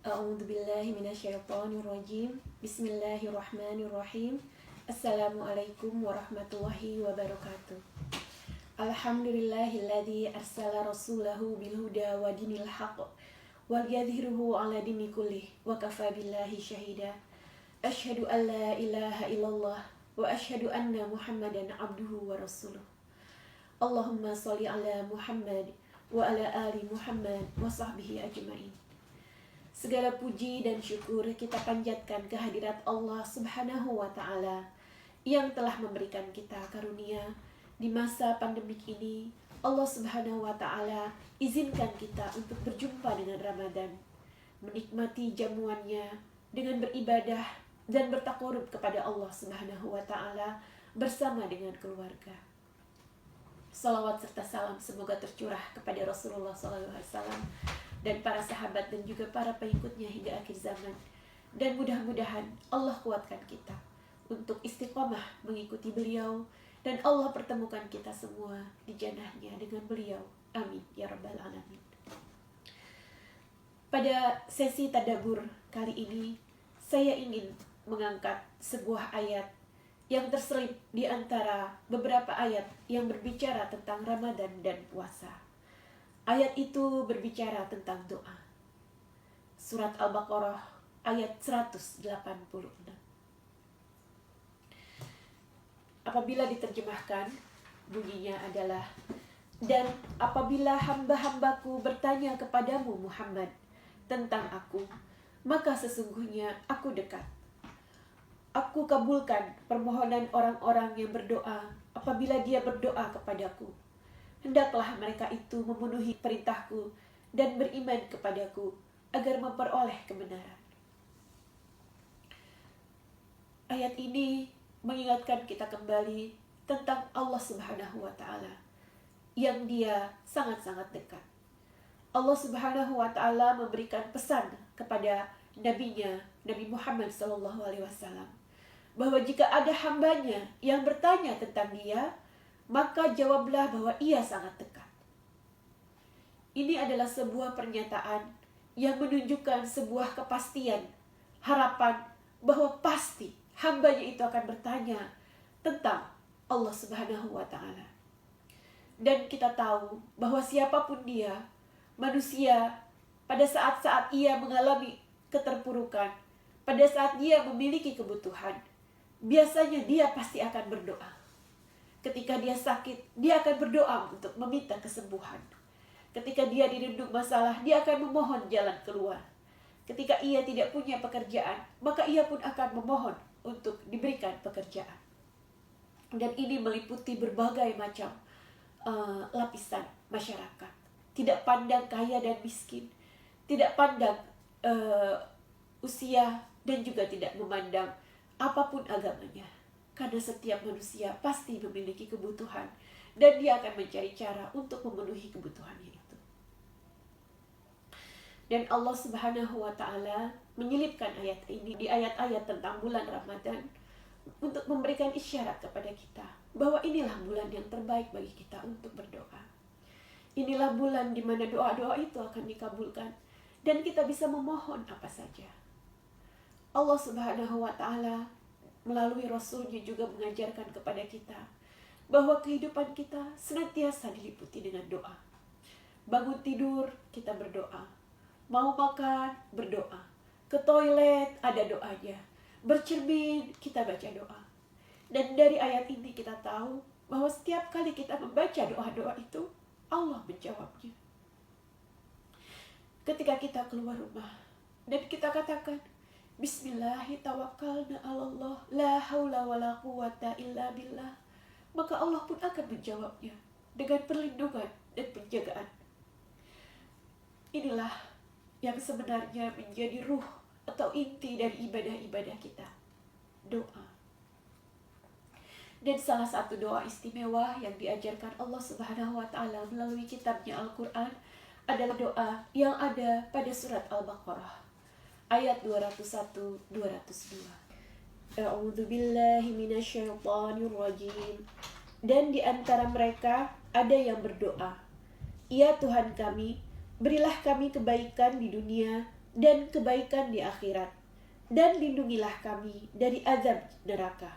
A'udzubillahi minasyaitonirrajim. Bismillahirrahmanirrahim. Assalamualaikum warahmatullahi wabarakatuh. Alhamdulillahilladzi arsala rasulahu bilhuda wa dinil haqq wal yadhhiruhu ala dini kullih wa kafa billahi syahida. Asyhadu an la ilaha illallah wa asyhadu anna Muhammadan abduhu wa rasuluh. Allahumma sholli ala Muhammad wa ala ali Muhammad wa sahbihi ajmain. Segala puji dan syukur kita panjatkan kehadirat Allah Subhanahu wa Ta'ala yang telah memberikan kita karunia di masa pandemik ini. Allah Subhanahu wa Ta'ala izinkan kita untuk berjumpa dengan Ramadan, menikmati jamuannya dengan beribadah dan bertakarub kepada Allah Subhanahu wa Ta'ala bersama dengan keluarga. Salawat serta salam semoga tercurah kepada Rasulullah SAW dan para sahabat dan juga para pengikutnya hingga akhir zaman. Dan mudah-mudahan Allah kuatkan kita untuk istiqomah mengikuti beliau, dan Allah pertemukan kita semua di jannahnya dengan beliau. Amin ya rabbal alamin. Pada sesi tadabbur kali ini, saya ingin mengangkat sebuah ayat yang terselip di antara beberapa ayat yang berbicara tentang Ramadan dan puasa. Ayat itu berbicara tentang doa. Surat Al-Baqarah ayat 186. Apabila diterjemahkan, bunyinya adalah, dan apabila hamba-hambaku bertanya kepadamu Muhammad tentang aku, maka sesungguhnya aku dekat. Aku kabulkan permohonan orang-orang yang berdoa apabila dia berdoa kepadaku. Hendaklah mereka itu memenuhi perintahku dan beriman kepadaku agar memperoleh kebenaran. Ayat ini mengingatkan kita kembali tentang Allah Subhanahu wa Ta'ala yang Dia sangat-sangat dekat. Allah Subhanahu wa Ta'ala memberikan pesan kepada nabinya, Nabi Muhammad SAW, bahwa jika ada hambanya yang bertanya tentang Dia, maka jawablah bahwa Ia sangat dekat. Ini adalah sebuah pernyataan yang menunjukkan sebuah kepastian, harapan bahwa pasti hambanya itu akan bertanya tentang Allah Subhanahu wa Ta'ala. Dan kita tahu bahwa siapapun dia, manusia, pada saat-saat ia mengalami keterpurukan, pada saat dia memiliki kebutuhan, biasanya dia pasti akan berdoa. Ketika dia sakit, dia akan berdoa untuk meminta kesembuhan. Ketika dia dirundung masalah, dia akan memohon jalan keluar. Ketika ia tidak punya pekerjaan, maka ia pun akan memohon untuk diberikan pekerjaan. Dan ini meliputi berbagai macam lapisan masyarakat. Tidak pandang kaya dan miskin, tidak pandang usia, dan juga tidak memandang apapun agamanya. Karena setiap manusia pasti memiliki kebutuhan, dan dia akan mencari cara untuk memenuhi kebutuhannya itu. Dan Allah Subhanahu wa Ta'ala menyelipkan ayat ini di ayat-ayat tentang bulan Ramadan untuk memberikan isyarat kepada kita bahwa inilah bulan yang terbaik bagi kita untuk berdoa. Inilah bulan di mana doa-doa itu akan dikabulkan dan kita bisa memohon apa saja. Allah Subhanahu wa Ta'ala melalui Rasulnya juga mengajarkan kepada kita bahwa kehidupan kita senantiasa diliputi dengan doa. Bangun tidur, kita berdoa. Mau makan, berdoa. Ke toilet, ada doanya. Bercermin, kita baca doa. Dan dari ayat ini kita tahu bahwa setiap kali kita membaca doa-doa itu, Allah menjawabnya. Ketika kita keluar rumah dan kita katakan, Bismillahi tawakkalna 'alallah, la haula wala quwata illa billah, maka Allah pun akan menjawabnya dengan perlindungan dan penjagaan. Inilah yang sebenarnya menjadi ruh atau inti dari ibadah-ibadah kita, doa. Dan salah satu doa istimewa yang diajarkan Allah Subhanahu wa Ta'ala melalui kitabnya Al-Quran adalah doa yang ada pada surat Al-Baqarah ayat 201-202. A'udzubillahi minasyaitonirrajim. Dan di antara mereka ada yang berdoa, Ya Tuhan kami, berilah kami kebaikan di dunia dan kebaikan di akhirat, dan lindungilah kami dari azab neraka.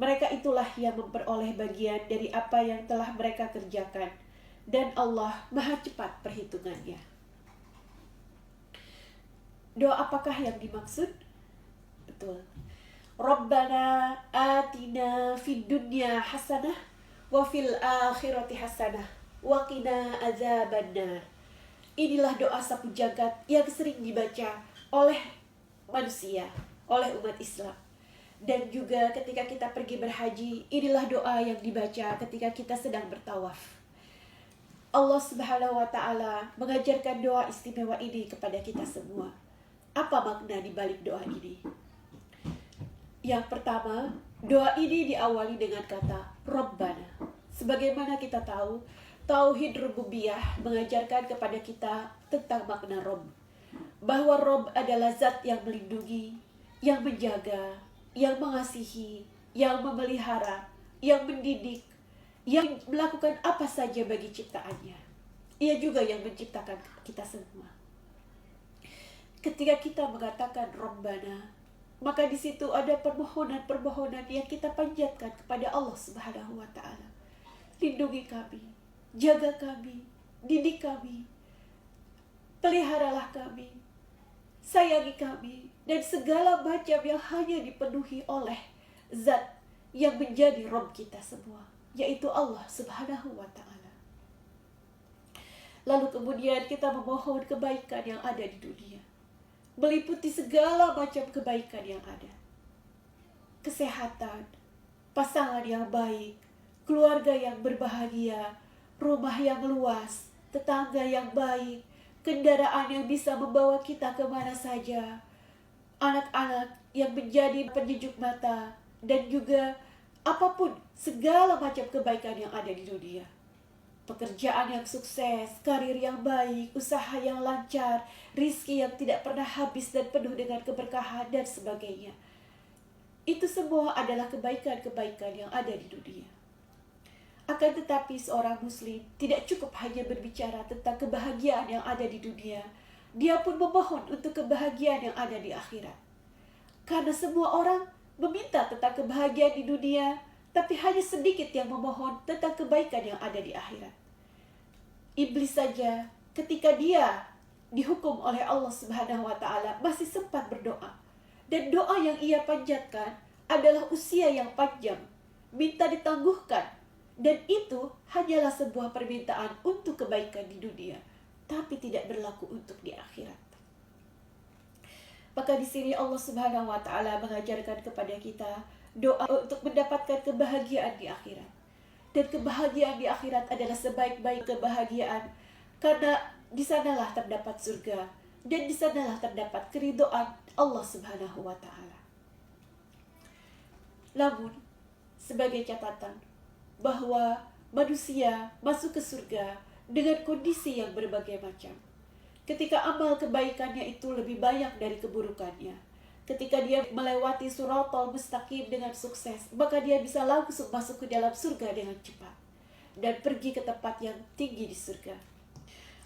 Mereka itulah yang memperoleh bagian dari apa yang telah mereka kerjakan, dan Allah Maha cepat perhitungannya. Doa apakah yang dimaksud? Betul. Rabbana atina fid dunya hasanah wa fil akhirati hasanah wa qina azabannar. Inilah doa sapu jagat yang sering dibaca oleh manusia, oleh umat Islam. Dan juga ketika kita pergi berhaji, inilah doa yang dibaca ketika kita sedang bertawaf. Allah Subhanahu wa Ta'ala mengajarkan doa istimewa ini kepada kita semua. Apa makna di balik doa ini? Yang pertama, doa ini diawali dengan kata Rabbana. Sebagaimana kita tahu, Tauhid Rububiyah mengajarkan kepada kita tentang makna Rabb. Bahwa Rabb adalah zat yang melindungi, yang menjaga, yang mengasihi, yang memelihara, yang mendidik, yang melakukan apa saja bagi ciptaannya. Ia juga yang menciptakan kita semua. Ketika kita mengatakan Rabbana, maka di situ ada permohonan-permohonan yang kita panjatkan kepada Allah Subhanahu wa Ta'ala. Lindungi kami, jaga kami, didik kami, peliharalah kami, sayangi kami, dan segala macam yang hanya dipenuhi oleh zat yang menjadi Rabb kita semua, yaitu Allah Subhanahu wa Ta'ala. Lalu kemudian kita memohon kebaikan yang ada di dunia, meliputi segala macam kebaikan yang ada. Kesehatan, pasangan yang baik, keluarga yang berbahagia, rumah yang luas, tetangga yang baik, kendaraan yang bisa membawa kita kemana saja, anak-anak yang menjadi penyejuk mata, dan juga apapun segala macam kebaikan yang ada di dunia. Pekerjaan yang sukses, karir yang baik, usaha yang lancar, rizki yang tidak pernah habis dan penuh dengan keberkahan dan sebagainya. Itu semua adalah kebaikan-kebaikan yang ada di dunia. Akan tetapi seorang muslim tidak cukup hanya berbicara tentang kebahagiaan yang ada di dunia. Dia pun memohon untuk kebahagiaan yang ada di akhirat. Karena semua orang meminta tentang kebahagiaan di dunia, tapi hanya sedikit yang memohon tentang kebaikan yang ada di akhirat. Iblis saja ketika dia dihukum oleh Allah Subhanahu wa Ta'ala masih sempat berdoa. Dan doa yang ia panjatkan adalah usia yang panjang, minta ditangguhkan. Dan itu hanyalah sebuah permintaan untuk kebaikan di dunia, tapi tidak berlaku untuk di akhirat. Maka di sini Allah Subhanahu wa Ta'ala mengajarkan kepada kita doa untuk mendapatkan kebahagiaan di akhirat. Dan kebahagiaan di akhirat adalah sebaik-baik kebahagiaan, karena di sanalah terdapat surga, dan di sanalah terdapat keridhaan Allah Subhanahu wa Ta'ala. Namun, sebagai catatan, bahwa manusia masuk ke surga dengan kondisi yang berbagai macam. Ketika amal kebaikannya itu lebih banyak dari keburukannya, ketika dia melewati Shiratal Mustaqim dengan sukses, maka dia bisa langsung masuk ke dalam surga dengan cepat dan pergi ke tempat yang tinggi di surga.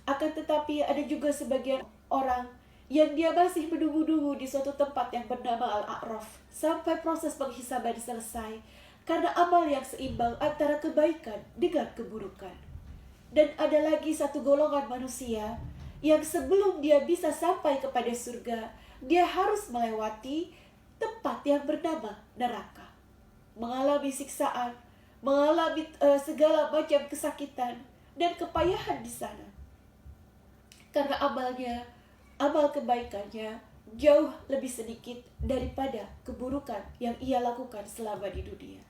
Akan tetapi ada juga sebagian orang yang dia masih menunggu-nunggu di suatu tempat yang bernama Al-A'raf sampai proses penghisaban selesai, karena amal yang seimbang antara kebaikan dengan keburukan. Dan ada lagi satu golongan manusia yang sebelum dia bisa sampai kepada surga, dia harus melewati tempat yang bernama neraka, mengalami siksaan, mengalami segala macam kesakitan dan kepayahan di sana. Karena amal kebaikannya jauh lebih sedikit daripada keburukan yang ia lakukan selama di dunia.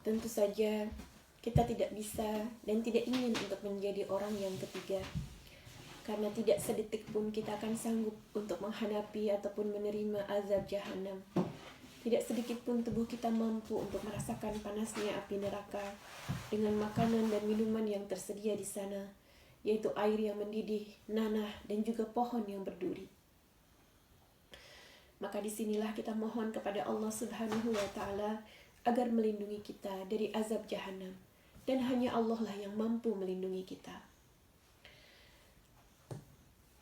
Tentu saja kita tidak bisa dan tidak ingin untuk menjadi orang yang ketiga, karena tidak sedetik pun kita akan sanggup untuk menghadapi ataupun menerima azab jahanam. Tidak sedikit pun tubuh kita mampu untuk merasakan panasnya api neraka dengan makanan dan minuman yang tersedia di sana, yaitu air yang mendidih, nanah, dan juga pohon yang berduri. Maka disinilah kita mohon kepada Allah Subhanahu wa Ta'ala agar melindungi kita dari azab jahanam, dan hanya Allah lah yang mampu melindungi kita.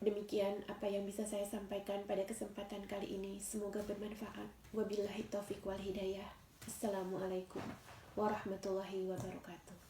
Demikian apa yang bisa saya sampaikan pada kesempatan kali ini. Semoga bermanfaat. Wabillahi taufiq wal hidayah. Assalamualaikum warahmatullahi wabarakatuh.